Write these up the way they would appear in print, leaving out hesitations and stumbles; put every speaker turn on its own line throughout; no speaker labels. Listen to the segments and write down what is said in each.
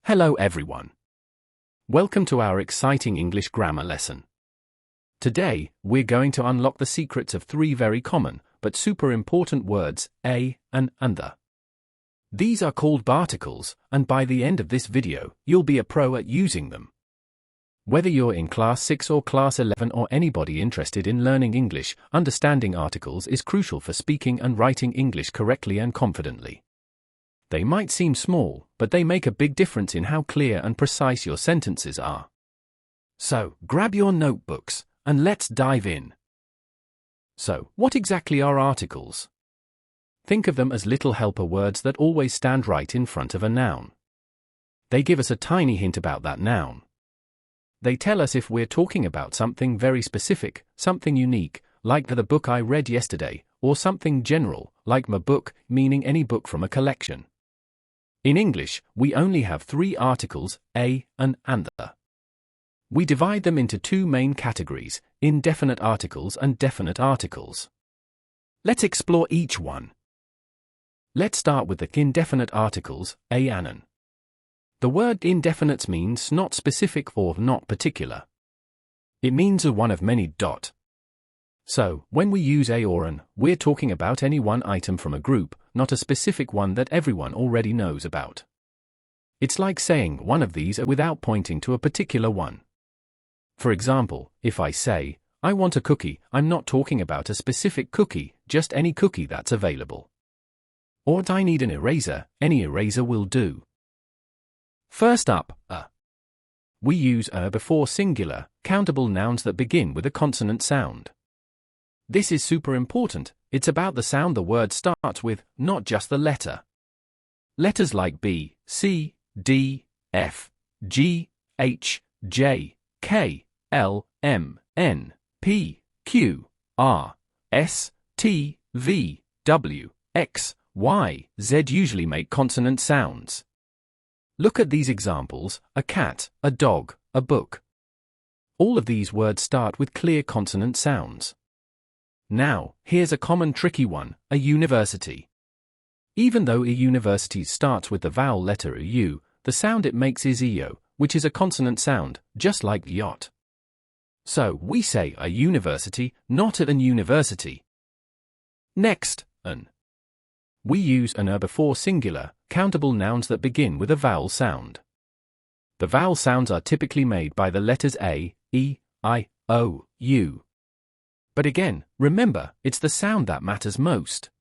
Hello everyone. Welcome to our exciting English grammar lesson. Today, we're going to unlock the secrets of three very common, but super important words, a and the. These are called barticles, and by the end of this video, you'll be a pro at using them. Whether you're in Class 6 or Class 11 or anybody interested in learning English, understanding articles is crucial for speaking and writing English correctly and confidently. They might seem small, but they make a big difference in how clear and precise your sentences are. So, grab your notebooks, and let's dive in. So, what exactly are articles? Think of them as little helper words that always stand right in front of a noun. They give us a tiny hint about that noun. They tell us if we're talking about something very specific, something unique, like the book I read yesterday, or something general, like my book, meaning any book from a collection. In English, we only have three articles, a and the. We divide them into two main categories, indefinite articles and definite articles. Let's explore each one. Let's start with the indefinite articles, a and an. The word indefinite means not specific or not particular. It means a one of many dot. So, when we use a or an, we're talking about any one item from a group, not a specific one that everyone already knows about. It's like saying one of these without pointing to a particular one. For example, if I say, I want a cookie, I'm not talking about a specific cookie, just any cookie that's available. Or I need an eraser, any eraser will do. First up, a. We use a before singular, countable nouns that begin with a consonant sound. This is super important, it's about the sound the word starts with, not just the letter. Letters like B, C, D, F, G, H, J, K, L, M, N, P, Q, R, S, T, V, W, X, Y, Z usually make consonant sounds. Look at these examples, a cat, a dog, a book. All of these words start with clear consonant sounds. Now, here's a common tricky one, a university. Even though a university starts with the vowel letter U, the sound it makes is EO, which is a consonant sound, just like yacht. So, we say a university, not at an university. Next, an. We use an before singular, countable nouns that begin with a vowel sound. The vowel sounds are typically made by the letters A, E, I, O, U. But again, remember, it's the sound that matters most.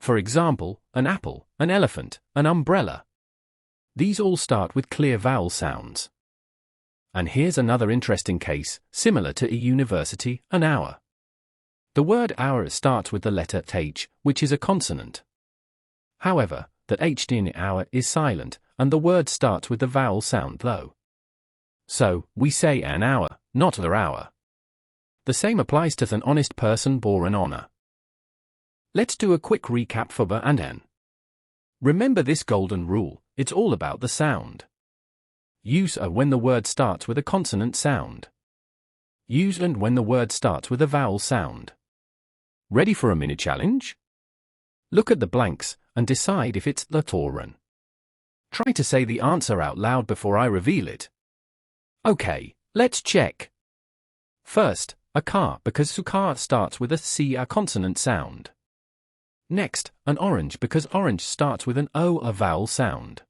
For example, an apple, an elephant, an umbrella. These all start with clear vowel sounds. And here's another interesting case, similar to a university, an hour. The word hour starts with the letter H, which is a consonant. However, the H in hour is silent, and the word starts with the vowel sound though. So, we say an hour, not the hour. The same applies to an honest person or an honor. Let's do a quick recap for the and an. Remember this golden rule, it's all about the sound. Use a when the word starts with a consonant sound. Use and when the word starts with a vowel sound. Ready for a mini challenge? Look at the blanks and decide if it's the or an. Try to say the answer out loud before I reveal it. Okay, let's check. First, a car because car starts with a C, a consonant sound. Next, an orange because orange starts with an O, a vowel sound.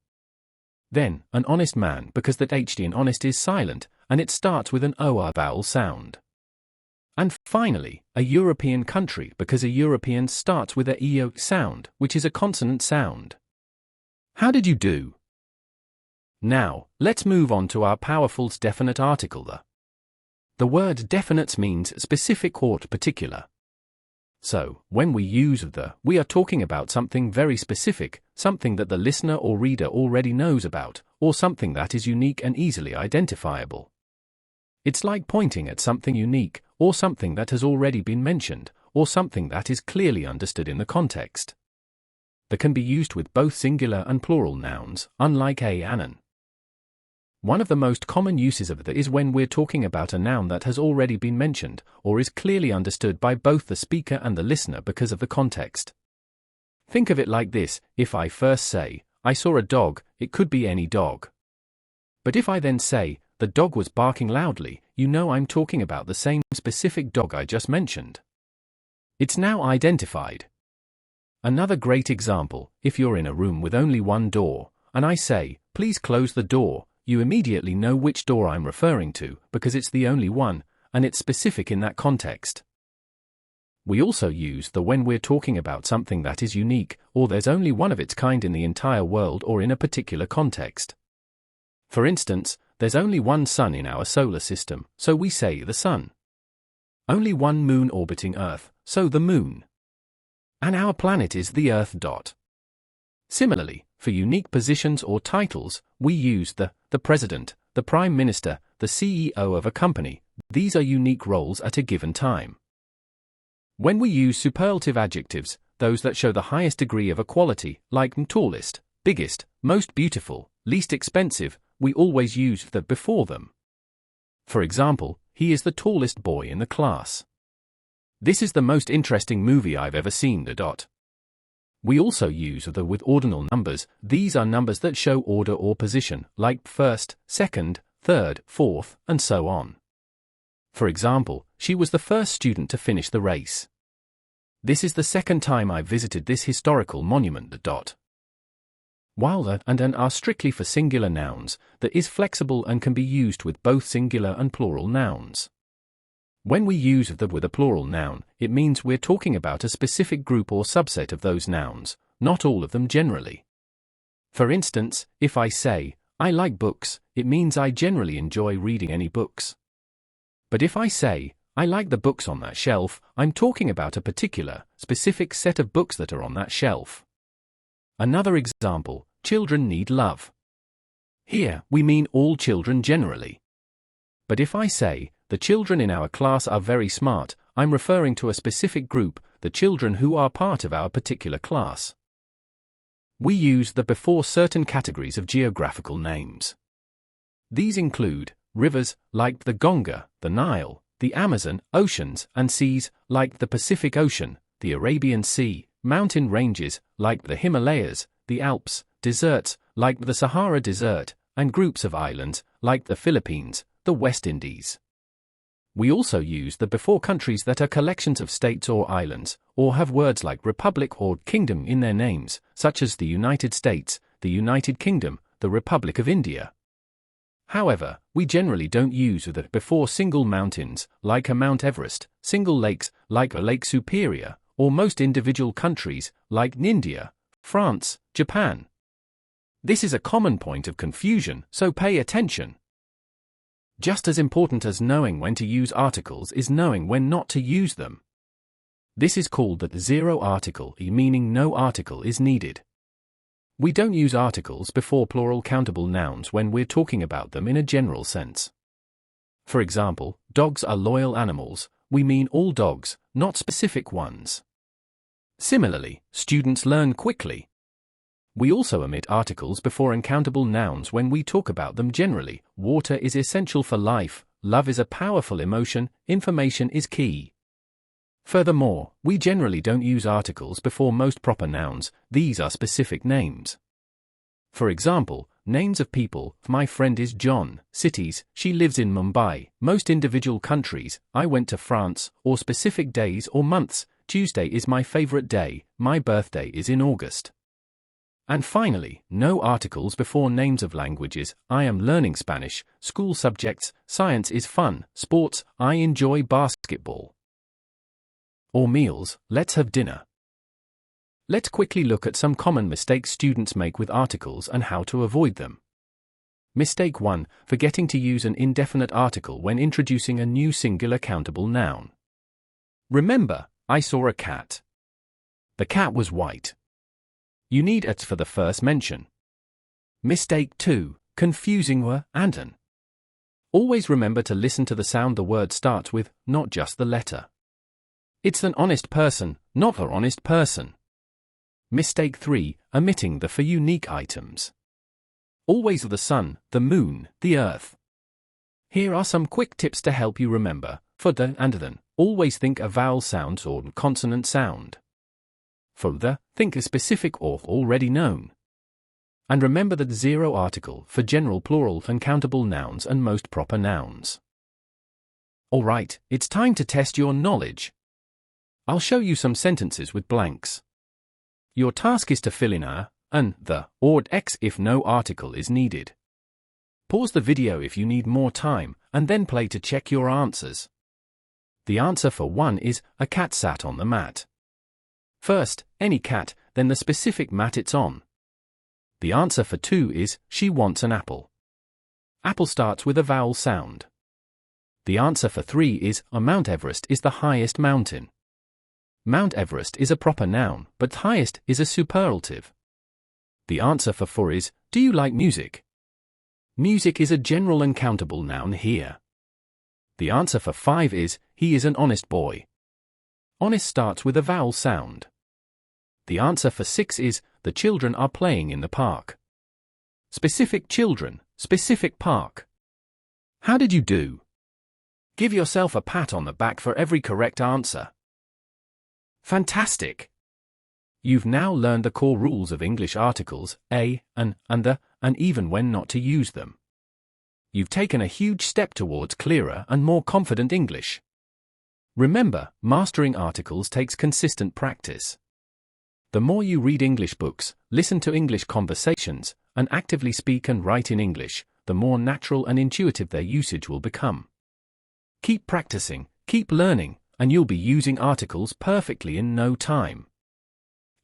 Then, an honest man because that H in honest is silent, and it starts with an O, a vowel sound. And finally, a European country because a European starts with a EO sound, which is a consonant sound. How did you do? Now, let's move on to our powerful definite article the. The word definite means specific or particular. So, when we use the, we are talking about something very specific, something that the listener or reader already knows about, or something that is unique and easily identifiable. It's like pointing at something unique, or something that has already been mentioned, or something that is clearly understood in the context. They can be used with both singular and plural nouns, unlike a and an. One of the most common uses of the is when we're talking about a noun that has already been mentioned, or is clearly understood by both the speaker and the listener because of the context. Think of it like this, if I first say, I saw a dog, it could be any dog. But if I then say, the dog was barking loudly, you know I'm talking about the same specific dog I just mentioned. It's now identified. Another great example, if you're in a room with only one door, and I say, please close the door, you immediately know which door I'm referring to, because it's the only one, and it's specific in that context. We also use the when we're talking about something that is unique, or there's only one of its kind in the entire world or in a particular context. For instance, there's only one sun in our solar system, so we say the sun. Only one moon orbiting Earth, so the moon. And our planet is the Earth. Similarly, for unique positions or titles, we use the president, the prime minister, the CEO of a company. These are unique roles at a given time. When we use superlative adjectives, those that show the highest degree of equality, like tallest, biggest, most beautiful, least expensive, we always use the before them. For example, he is the tallest boy in the class. This is the most interesting movie I've ever seen. We also use the with ordinal numbers. These are numbers that show order or position, like first, second, third, fourth, and so on. For example, she was the first student to finish the race. This is the second time I visited this historical monument. While the and an are strictly for singular nouns, the is flexible and can be used with both singular and plural nouns. When we use the with a plural noun, it means we're talking about a specific group or subset of those nouns, not all of them generally. For instance, if I say, I like books, it means I generally enjoy reading any books. But if I say, I like the books on that shelf, I'm talking about a particular, specific set of books that are on that shelf. Another example, children need love. Here, we mean all children generally. But if I say, the children in our class are very smart, I'm referring to a specific group, the children who are part of our particular class. We use the before certain categories of geographical names. These include rivers, like the Ganga, the Nile, the Amazon, oceans and seas, like the Pacific Ocean, the Arabian Sea, mountain ranges, like the Himalayas, the Alps, deserts, like the Sahara Desert, and groups of islands, like the Philippines, the West Indies. We also use the before countries that are collections of states or islands, or have words like republic or kingdom in their names, such as the United States, the United Kingdom, the Republic of India. However, we generally don't use the before single mountains, like a Mount Everest, single lakes, like a Lake Superior, or most individual countries, like India, France, Japan. This is a common point of confusion, so pay attention. Just as important as knowing when to use articles is knowing when not to use them. This is called the zero article, meaning no article is needed. We don't use articles before plural countable nouns when we're talking about them in a general sense. For example, dogs are loyal animals, we mean all dogs, not specific ones. Similarly, students learn quickly. We also omit articles before uncountable nouns when we talk about them generally. Water is essential for life, love is a powerful emotion, information is key. Furthermore, we generally don't use articles before most proper nouns, these are specific names. For example, names of people, my friend is John, cities, she lives in Mumbai, most individual countries, I went to France, or specific days or months, Tuesday is my favorite day, my birthday is in August. And finally, no articles before names of languages, I am learning Spanish, school subjects, science is fun, sports, I enjoy basketball. Or meals, let's have dinner. Let's quickly look at some common mistakes students make with articles and how to avoid them. Mistake 1, forgetting to use an indefinite article when introducing a new singular countable noun. Remember, I saw a cat. The cat was white. You need it for the first mention. Mistake 2, confusing were and an. Always remember to listen to the sound the word starts with, not just the letter. It's an honest person, not an honest person. Mistake 3, omitting the for unique items. Always the sun, the moon, the earth. Here are some quick tips to help you remember. For the and than, always think a vowel sound or consonant sound. For the, think a specific or already known. And remember that zero article for general plural and countable nouns and most proper nouns. Alright, it's time to test your knowledge. I'll show you some sentences with blanks. Your task is to fill in a, an, the, or x if no article is needed. Pause the video if you need more time, and then play to check your answers. The answer for 1 is, a cat sat on the mat. First, any cat, then the specific mat it's on. The answer for 2 is, she wants an apple. Apple starts with a vowel sound. The answer for 3 is, Mount Everest is the highest mountain. Mount Everest is a proper noun, but highest is a superlative. The answer for 4 is, do you like music? Music is a general and countable noun here. The answer for 5 is, he is an honest boy. Honest starts with a vowel sound. The answer for 6 is, the children are playing in the park. Specific children, specific park. How did you do? Give yourself a pat on the back for every correct answer. Fantastic! You've now learned the core rules of English articles, a, an, and the, and even when not to use them. You've taken a huge step towards clearer and more confident English. Remember, mastering articles takes consistent practice. The more you read English books, listen to English conversations, and actively speak and write in English, the more natural and intuitive their usage will become. Keep practicing, keep learning, and you'll be using articles perfectly in no time.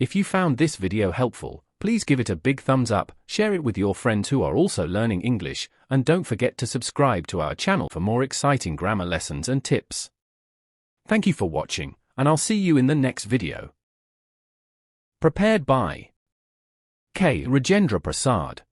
If you found this video helpful, please give it a big thumbs up, share it with your friends who are also learning English, and don't forget to subscribe to our channel for more exciting grammar lessons and tips. Thank you for watching, and I'll see you in the next video. Prepared by K. Rajendra Prasad.